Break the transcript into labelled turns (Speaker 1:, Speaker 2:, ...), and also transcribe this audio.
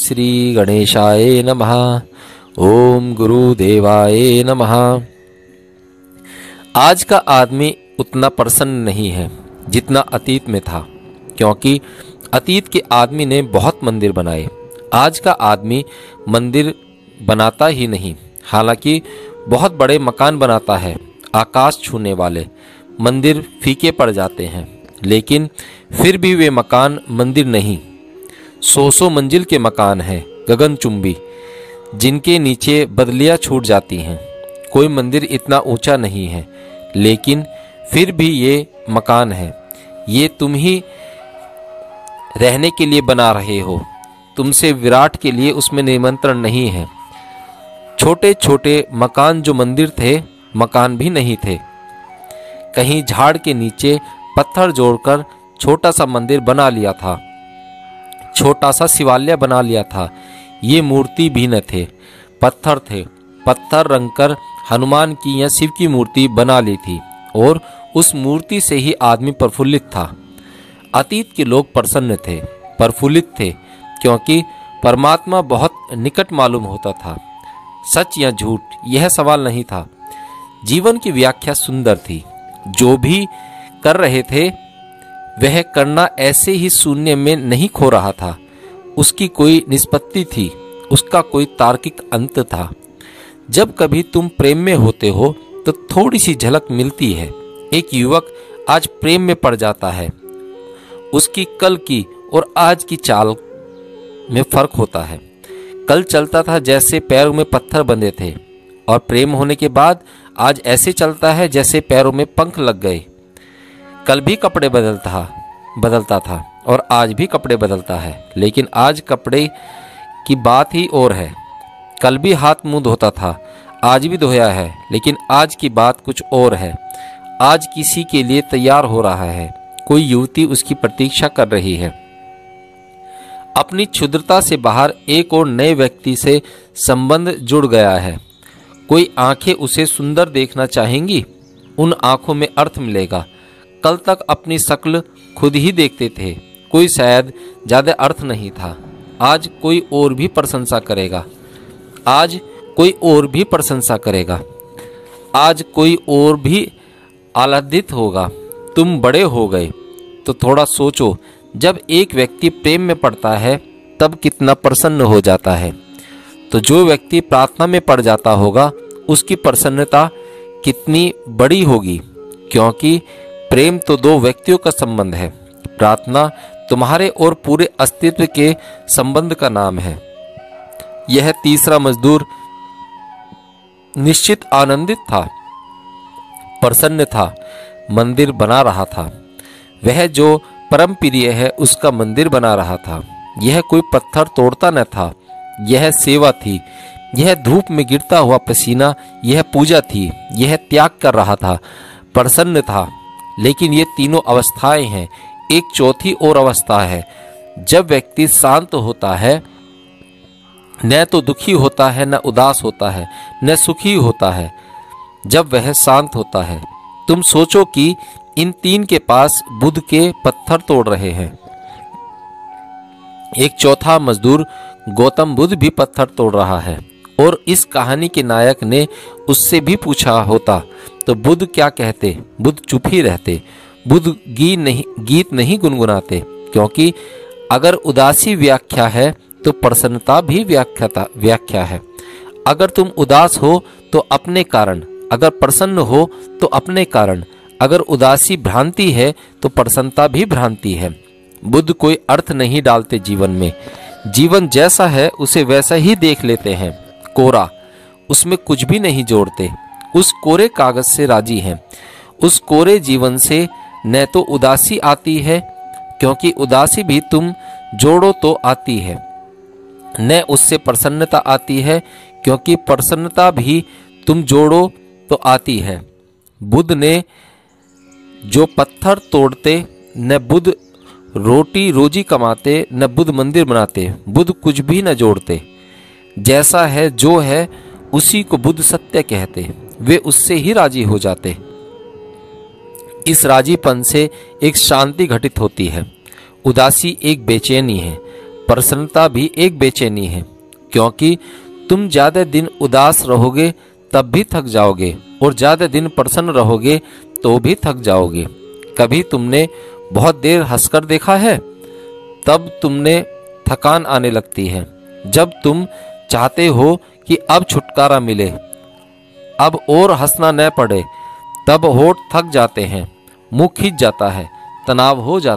Speaker 1: श्री गणेशाय नमः। ओम गुरुदेवाय नमः। आज का आदमी उतना प्रसन्न नहीं है जितना अतीत में था, क्योंकि अतीत के आदमी ने बहुत मंदिर बनाए। आज का आदमी मंदिर बनाता ही नहीं, हालांकि बहुत बड़े मकान बनाता है, आकाश छूने वाले। मंदिर फीके पड़ जाते हैं, लेकिन फिर भी वे मकान मंदिर नहीं। 100 मंजिल के मकान हैं, गगनचुंबी, जिनके नीचे बदलियां छूट जाती हैं। कोई मंदिर इतना ऊंचा नहीं है, लेकिन फिर भी ये मकान है। ये तुम ही रहने के लिए बना रहे हो, तुमसे विराट के लिए उसमें निमंत्रण नहीं है। छोटे छोटे मकान जो मंदिर थे, मकान भी नहीं थे। कहीं झाड़ के नीचे पत्थर जोड़कर छोटा सा मंदिर बना लिया था, छोटा सा शिवालय बना लिया था। ये मूर्ति भी न थे, पत्थर थे। पत्थर रंगकर हनुमान की या शिव की मूर्ति बना ली थी, और उस मूर्ति से ही आदमी प्रफुल्लित था। अतीत के लोग प्रसन्न थे, प्रफुल्लित थे, क्योंकि परमात्मा बहुत निकट मालूम होता था। सच या झूठ यह सवाल नहीं था। जीवन की व्याख्या सुंदर थी। जो भी कर रहे थे वह करना ऐसे ही शून्य में नहीं खो रहा था। उसकी कोई निष्पत्ति थी, उसका कोई तार्किक अंत था। जब कभी तुम प्रेम में होते हो तो थोड़ी सी झलक मिलती है। एक युवक आज प्रेम में पड़ जाता है, उसकी कल की और आज की चाल में फर्क होता है। कल चलता था जैसे पैरों में पत्थर बंधे थे, और प्रेम होने के बाद आज ऐसे चलता है जैसे पैरों में पंख लग गए। कल भी कपड़े बदलता था और आज भी कपड़े बदलता है, लेकिन आज कपड़े की बात ही और है। कल भी हाथ मुंह धोता था, आज भी धोया है, लेकिन आज की बात कुछ और है। आज किसी के लिए तैयार हो रहा है, कोई युवती उसकी प्रतीक्षा कर रही है। अपनी क्षुद्रता से बाहर एक और नए व्यक्ति से संबंध जुड़ गया है। कोई आंखें उसे सुंदर देखना चाहेंगी, उन आंखों में अर्थ मिलेगा। कल तक अपनी शक्ल खुद ही देखते थे, कोई शायद ज्यादा अर्थ नहीं था। आज कोई और भी प्रशंसा करेगा, आज कोई और भी प्रशंसा करेगा, आज कोई और भी आह्लादित होगा। तुम बड़े हो गए। तो थोड़ा सोचो, जब एक व्यक्ति प्रेम में पड़ता है तब कितना प्रसन्न हो जाता है। तो जो व्यक्ति प्रार्थना में पड़ जाता होगा उसकी प्रसन्नता कितनी बड़ी होगी, क्योंकि प्रेम तो दो व्यक्तियों का संबंध है। प्रार्थना तुम्हारे और पूरे अस्तित्व के संबंध का नाम है। यह तीसरा मजदूर निश्चित आनंदित था, प्रसन्न था, मंदिर बना रहा था। वह जो परम प्रिय है उसका मंदिर बना रहा था। यह कोई पत्थर तोड़ता न था, यह सेवा थी। यह धूप में गिरता हुआ पसीना, यह पूजा थी। यह त्याग कर रहा था, प्रसन्न था। लेकिन ये तीनों अवस्थाएं हैं। एक चौथी और अवस्था है, जब व्यक्ति शांत होता है, न तो दुखी होता है, न उदास होता है, न सुखी होता है। जब वह शांत होता है, तुम सोचो कि इन तीन के पास बुद्ध के पत्थर तोड़ रहे हैं। एक चौथा मजदूर गौतम बुद्ध भी पत्थर तोड़ रहा है, और इस कहानी के नायक ने उससे भी पूछा होता तो बुद्ध क्या कहते? बुद्ध चुप ही रहते। बुद्ध गीत नहीं गुनगुनाते, क्योंकि अगर उदासी व्याख्या है तो प्रसन्नता भी व्याख्या है। अगर तुम उदास हो तो अपने कारण, अगर प्रसन्न हो तो अपने कारण। अगर उदासी भ्रांति है तो प्रसन्नता भी भ्रांति है। बुद्ध कोई अर्थ नहीं डालते जीवन में। जीवन जैसा है उसे वैसा ही देख लेते हैं, कोरा, उसमें कुछ भी नहीं जोड़ते। उस कोरे कागज से राजी हैं। उस कोरे जीवन से न तो उदासी आती है, क्योंकि उदासी भी तुम जोड़ो तो आती है, न उससे प्रसन्नता आती है, क्योंकि प्रसन्नता भी तुम जोड़ो तो आती है। बुद्ध ने जो पत्थर तोड़ते, न बुद्ध रोटी रोजी कमाते, न बुद्ध मंदिर बनाते। बुद्ध कुछ भी न जोड़ते। जैसा है जो है उसी को बुद्ध सत्य कहते। वे उससे ही राजी हो जाते। इस राजीपन से एक शांति घटित होती है। उदासी एक बेचैनी है। प्रसन्नता भी एक बेचैनी है, क्योंकि तुम ज्यादा दिन उदास रहोगे तब भी थक जाओगे और ज्यादा दिन प्रसन्न रहोगे तो भी थक जाओगे। कभी तुमने बहुत देर हंसकर देखा है? तब तुमने थकान आने लगती है। जब तुम चाहते हो कि अब छुटकारा मिले, अब और हंसना न पड़े, तब होठ थक जाते हैं, मुंह खिंच जाता है, तनाव हो जाता है।